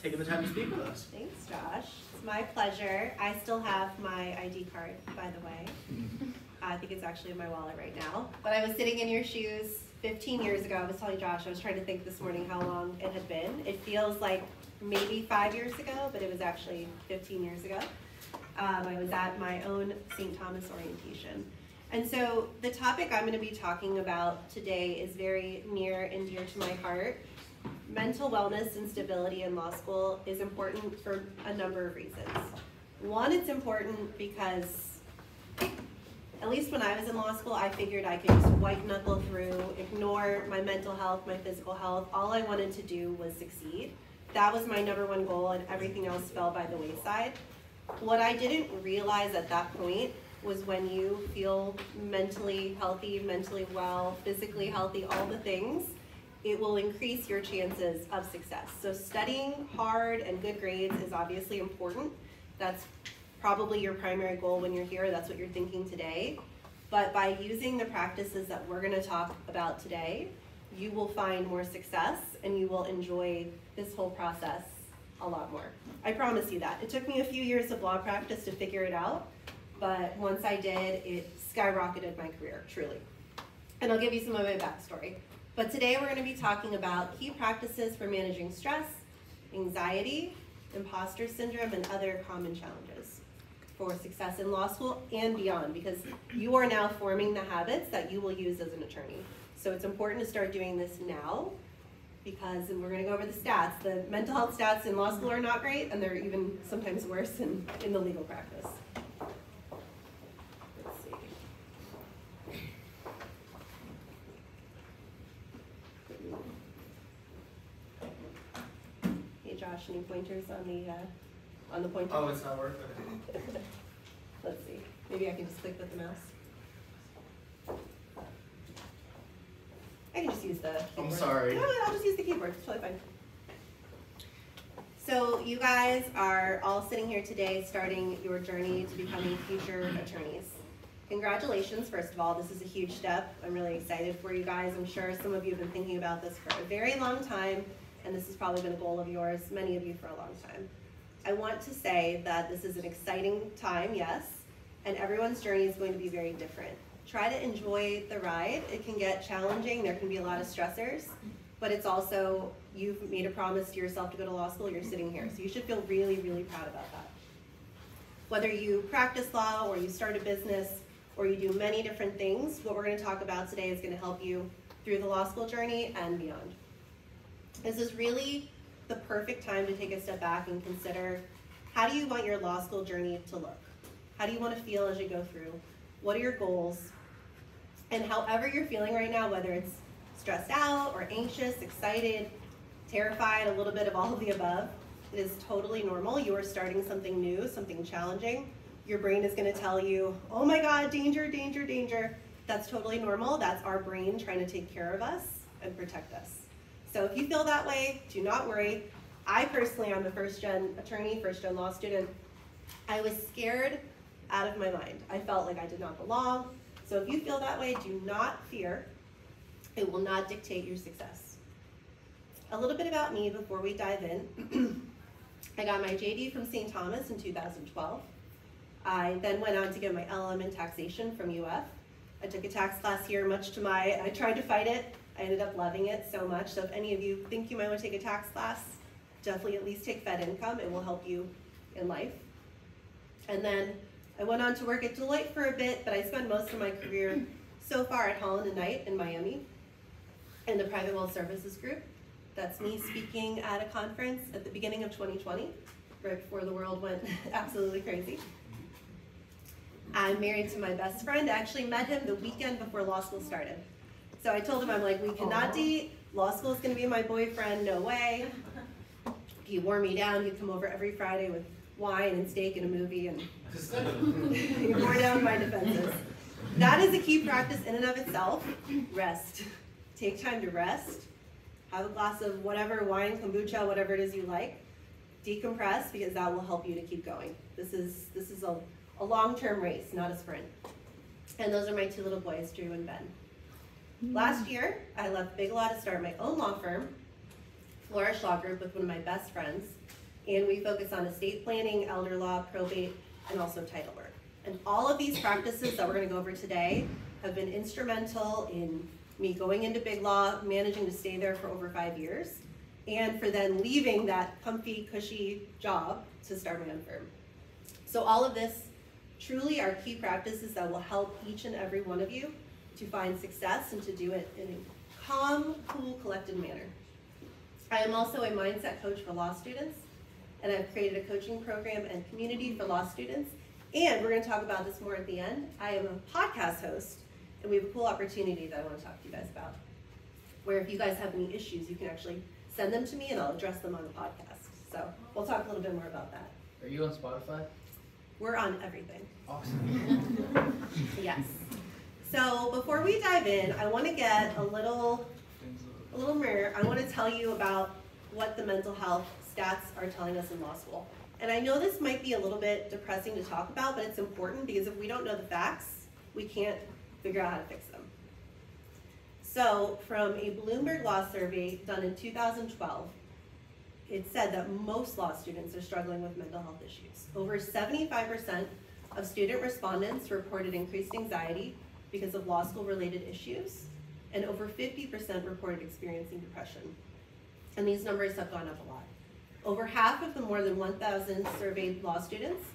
taking the time to speak with us. Thanks, Josh. It's my pleasure. I still have my ID card, by the way. I think it's actually in my wallet right now. But I was sitting in your shoes 15 years ago. I was telling Josh, I was trying to think this morning how long it had been. It feels like maybe 5 years ago, but it was actually 15 years ago. I was at my own St. Thomas orientation. And so the topic I'm going to be talking about today is very near and dear to my heart. Mental wellness and stability in law school is important for a number of reasons. One, it's important because, at least when I was in law school, I figured I could just white knuckle through, ignore my mental health, my physical health. All I wanted to do was succeed. That was my #1 goal, and everything else fell by the wayside. What I didn't realize at that point was when you feel mentally healthy, mentally well, physically healthy, all the things, it will increase your chances of success. So studying hard and good grades is obviously important. That's probably your primary goal when you're here. That's what you're thinking today. But by using the practices that we're going to talk about today, you will find more success and you will enjoy this whole process a lot more. I promise you that. It took me a few years of law practice to figure it out, but once I did, it skyrocketed my career, truly. And I'll give you some of my backstory. But today we're going to be talking about key practices for managing stress, anxiety, imposter syndrome, and other common challenges for success in law school and beyond, because you are now forming the habits that you will use as an attorney. So it's important to start doing this now, because, and we're going to go over the stats, the mental health stats in law school are not great, and they're even sometimes worse in the legal practice. Let's see. Hey Josh, any pointers on the pointer? Oh, it's not working. Let's see. Maybe I can just click with the mouse. I can just use the keyboard. I'm sorry. No, I'll just use the keyboard. It's totally fine. So you guys are all sitting here today starting your journey to becoming future attorneys. Congratulations, first of all. This is a huge step. I'm really excited for you guys. I'm sure some of you have been thinking about this for a very long time, and this has probably been a goal of yours, many of you for a long time. I want to say that this is an exciting time, yes, and everyone's journey is going to be very different. Try to enjoy the ride. It can get challenging. There can be a lot of stressors, but it's also, you've made a promise to yourself to go to law school, you're sitting here. So you should feel really, really proud about that. Whether you practice law or you start a business or you do many different things, what we're going to talk about today is going to help you through the law school journey and beyond. This is really the perfect time to take a step back and consider, how do you want your law school journey to look? How do you want to feel as you go through? What are your goals? And however you're feeling right now, whether it's stressed out or anxious, excited, terrified, a little bit of all of the above, it is totally normal. You are starting something new, something challenging. Your brain is going to tell you, oh my God, danger, danger, danger. That's totally normal. That's our brain trying to take care of us and protect us. So if you feel that way, do not worry. I personally am a first-gen attorney, first-gen law student. I was scared out of my mind. I felt like I did not belong. So if you feel that way, do not fear. It will not dictate your success. A little bit about me before we dive in. I got my JD from St. Thomas in 2012. I then went on to get my LLM in taxation from UF. I took a tax class here, I tried to fight it. I ended up loving it so much. So if any of you think you might want to take a tax class, definitely at least take Fed Income. It will help you in life. And then I went on to work at Deloitte for a bit, but I spent most of my career so far at Holland & Knight in Miami in the Private Wealth Services Group. That's me speaking at a conference at the beginning of 2020, right before the world went absolutely crazy. I'm married to my best friend. I actually met him the weekend before law school started. So I told him, I'm like, we cannot date. Law school is going to be my boyfriend, no way. He wore me down. He'd come over every Friday with wine and steak and a movie, and he wore down my defenses. That is a key practice in and of itself. Rest. Take time to rest. Have a glass of whatever, wine, kombucha, whatever it is you like. Decompress, because that will help you to keep going. This is a long-term race, not a sprint. And those are my two little boys, Drew and Ben. Last year, I left Big Law to start my own law firm, Flourish Law Group with one of my best friends, and we focus on estate planning, elder law, probate, and also title work. And all of these practices that we're going to go over today have been instrumental in me going into big law, managing to stay there for over 5 years, and for then leaving that comfy, cushy job to start my own firm. So all of this truly are key practices that will help each and every one of you to find success and to do it in a calm, cool, collected manner. I am also a mindset coach for law students, and I've created a coaching program and community for law students. And we're going to talk about this more at the end. I am a podcast host, and we have a cool opportunity that I want to talk to you guys about, where if you guys have any issues, you can actually send them to me and I'll address them on the podcast. So we'll talk a little bit more about that. Are you on Spotify? We're on everything. Awesome. Yes. So before we dive in, I want to get a little mirror. I want to tell you about what the mental health stats are telling us in law school. And I know this might be a little bit depressing to talk about, but it's important because if we don't know the facts, we can't figure out how to fix them. So from a Bloomberg Law survey done in 2012, it said that most law students are struggling with mental health issues. Over 75% of student respondents reported increased anxiety because of law school related issues, and over 50% reported experiencing depression. And these numbers have gone up a lot. Over half of the more than 1,000 surveyed law students,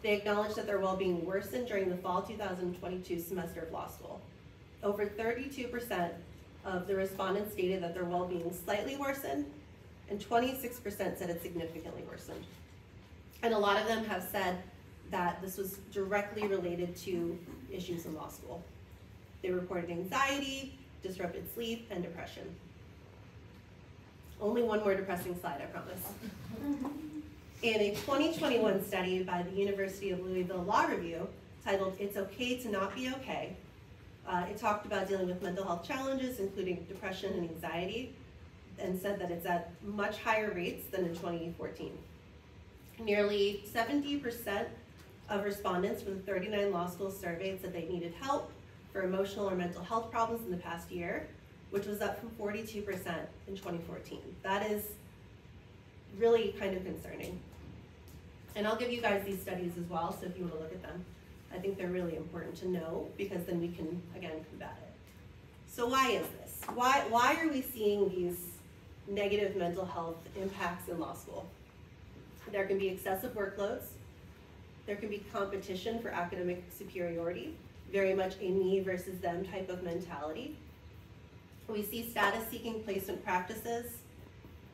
they acknowledged that their well-being worsened during the fall 2022 semester of law school. Over 32% of the respondents stated that their well-being slightly worsened, and 26% said it significantly worsened. And a lot of them have said that this was directly related to issues in law school. They reported anxiety, disrupted sleep, and depression. Only one more depressing slide, I promise. In a 2021 study by the University of Louisville Law Review titled "It's Okay to Not Be Okay," it talked about dealing with mental health challenges, including depression and anxiety, and said that it's at much higher rates than in 2014. Nearly 70% of respondents from the 39 law schools surveyed said they needed help for emotional or mental health problems in the past year, which was up from 42% in 2014. That is really kind of concerning. And I'll give you guys these studies as well, so if you want to look at them. I think they're really important to know because then we can, again, combat it. So why is this? Why are we seeing these negative mental health impacts in law school? There can be excessive workloads. There can be competition for academic superiority, very much a me versus them type of mentality. We see status-seeking placement practices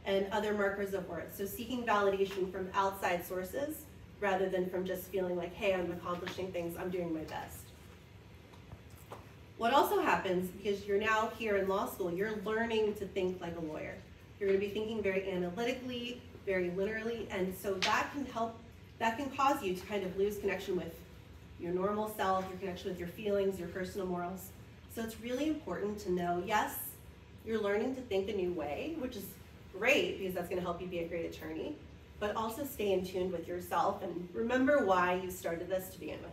and other markers of worth. So seeking validation from outside sources rather than from just feeling like, hey, I'm accomplishing things, I'm doing my best. What also happens, because you're now here in law school, you're learning to think like a lawyer. You're going to be thinking very analytically, very linearly, and so that can cause you to kind of lose connection with your normal self, your connection with your feelings, your personal morals. So it's really important to know, yes, you're learning to think a new way, which is great because that's going to help you be a great attorney, but also stay in tune with yourself and remember why you started this to begin with.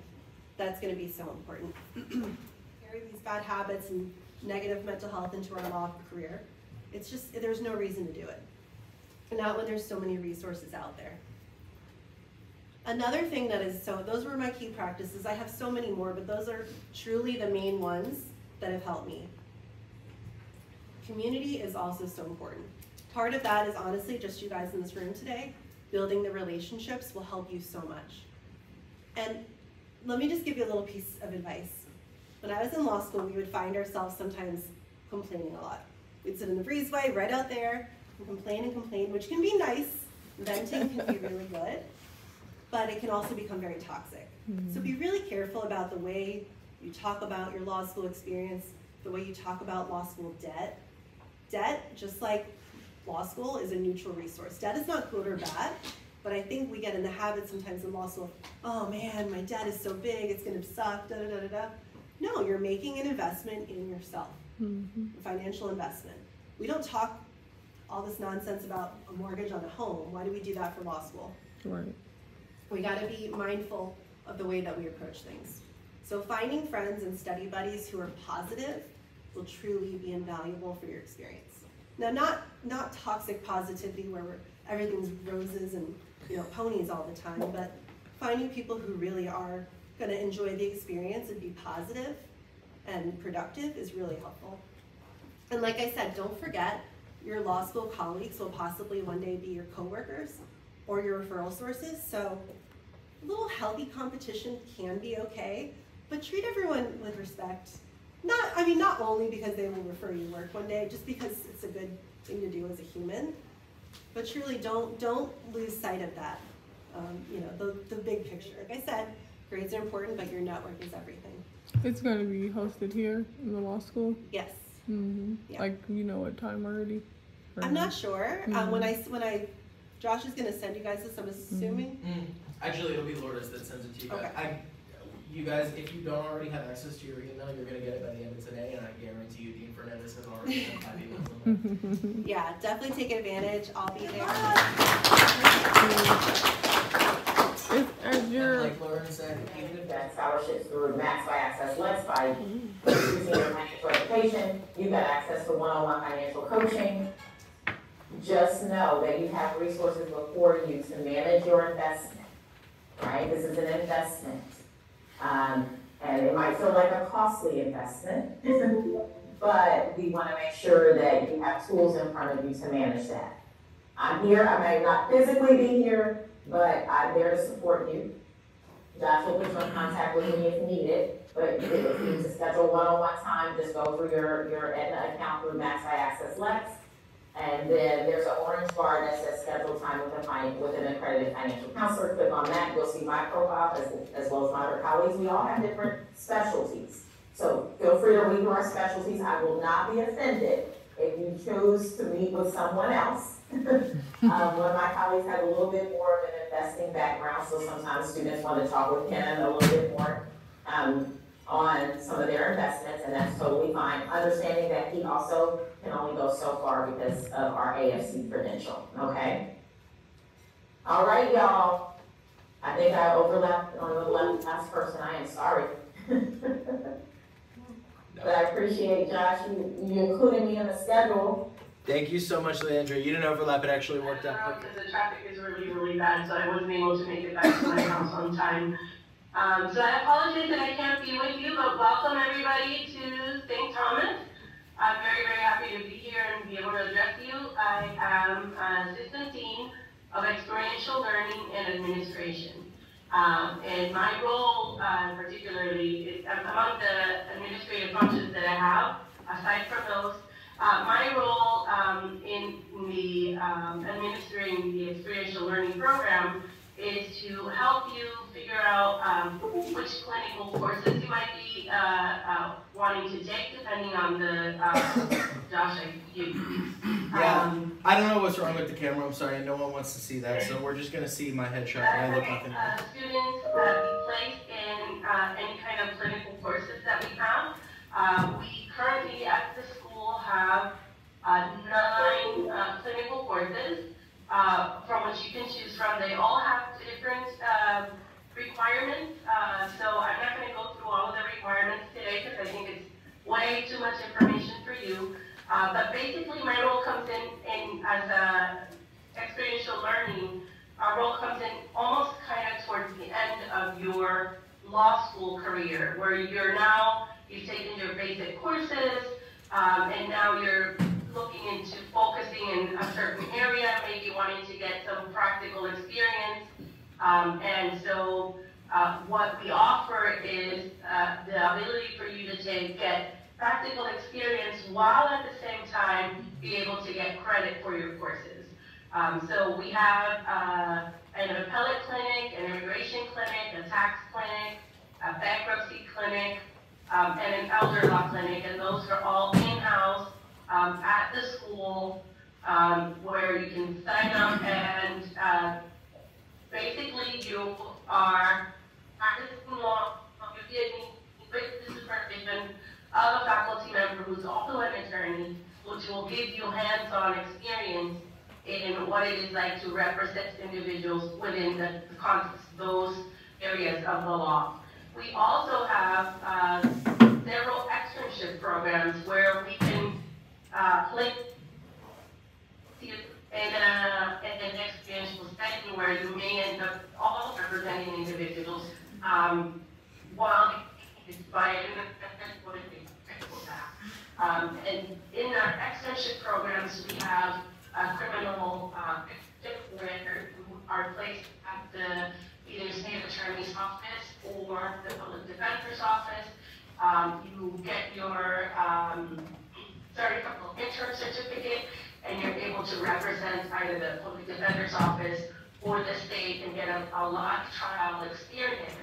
That's going to be so important. Carry these bad habits and negative mental health into our law career. It's just, there's no reason to do it. Not when there's so many resources out there. Another thing that is, so those were my key practices. I have so many more, but those are truly the main ones that have helped me. Community is also so important. Part of that is honestly just you guys in this room today. Building the relationships will help you so much. And let me just give you a little piece of advice. When I was in law school, we would find ourselves sometimes complaining a lot. We'd sit in the breezeway right out there and complain, which can be nice. Venting can be really good, but it can also become very toxic. So be really careful about the way you talk about your law school experience, the way you talk about law school debt. Debt, just like law school, is a neutral resource. Debt is not good or bad, but I think we get in the habit sometimes in law school, oh man, my debt is so big, it's gonna suck, da da da da da. No, you're making an investment in yourself, a financial investment. We don't talk all this nonsense about a mortgage on a home. Why do we do that for law school? Right. We gotta be mindful of the way that we approach things. So finding friends and study buddies who are positive will truly be invaluable for your experience. Now, not toxic positivity where everything's roses and ponies all the time, but finding people who really are going to enjoy the experience and be positive and productive is really helpful. And like I said, don't forget, your law school colleagues will possibly one day be your coworkers or your referral sources, so a little healthy competition can be okay, but treat everyone with respect. Not only because they will refer you work one day, just because it's a good thing to do as a human, but truly don't lose sight of that. The big picture. Like I said, grades are important, but your network is everything. It's going to be hosted here in the law school? Yes. Mm-hmm. Yeah. Like, you know what time already? I'm not sure. When Josh is going to send you guys this, I'm assuming. Actually, it'll be Lourdes that sends it to you. Okay. You guys, if you don't already have access to your email, you're going to get it by the end of today, and I guarantee you Dean Fernandez has already sent 5 emails on that. Yeah, definitely take advantage. I'll be there. Like Lauren said, even if that scholarships through Max by Access Lex by using your financial education, you've got access to one-on-one financial coaching. Just know that you have resources before you to manage your investment, right? This is an investment. And it might feel like a costly investment, but we want to make sure that you have tools in front of you to manage that. I'm here, I may not physically be here, but I'm there to support you. Josh will put you in contact with me if needed, but if you need to schedule one-on-one time, just go through your Aetna account through Max by Access Lex. And then there's an orange bar that says schedule time with an accredited financial counselor. Click on that, you'll see my profile as well as my other colleagues. We all have different specialties. So feel free to read through our specialties. I will not be offended if you choose to meet with someone else. One of my colleagues had a little bit more of an investing background, so sometimes students want to talk with Ken a little bit more on some of their investments, and that's totally fine. Understanding that he also can only go so far because of our AFC credential, okay? All right, y'all. I think I overlapped on the last person. I am sorry. But I appreciate, Josh, you included me in the schedule. Thank you so much, Leandra. You didn't overlap. It actually worked out perfect. Because the traffic is really, really bad, so I wasn't able to make it back to my house on time. So I apologize that I can't be with you, but welcome everybody to St. Thomas. I'm very, very happy to be here and be able to address you. I am an Assistant Dean of Experiential Learning and Administration. And my role particularly is among the administrative functions that I have, aside from those, my role in the administering the Experiential Learning Program is to help you figure out which clinical courses you might be wanting to take, depending on the, Josh, Yeah, I don't know what's wrong with the camera, I'm sorry, no one wants to see that, so we're just going to see my headshot when I look nothing. Students that we place in any kind of clinical courses that we have. We currently at the school have 9 clinical courses. From which you can choose from. They all have different requirements, so I'm not going to go through all of the requirements today because I think it's way too much information for you. But basically my role comes in as experiential learning. Our role comes in almost kind of towards the end of your law school career, where you've taken your basic courses, and now you're looking into focusing in a certain area, maybe wanting to get some practical experience. And so what we offer is the ability for you to get practical experience while at the same time be able to get credit for your courses. So we have an appellate clinic, an immigration clinic, a tax clinic, a bankruptcy clinic, and an elder law clinic, and those are all in-house at the school, where you can sign up and basically you are practicing law, you're getting with the supervision of a faculty member who's also an attorney, which will give you hands-on experience in what it is like to represent individuals within the context of those areas of the law. We also have several externship programs where we can place in an experiential setting where you may end up all representing individuals, while it's by and in our externship programs, we have a criminal where are placed at the either state attorney's office or the public defender's office. You get your intern certificate, and you're able to represent either the public defender's office or the state and get a lot of trial experience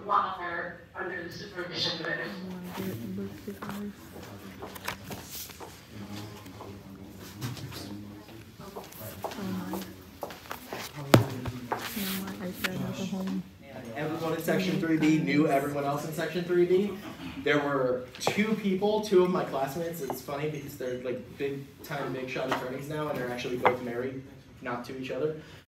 while they're under the supervision of it. Everyone in Section 3B knew everyone else in Section 3B. There were two of my classmates. It's funny because they're like big shot attorneys now, and they're actually both married, not to each other.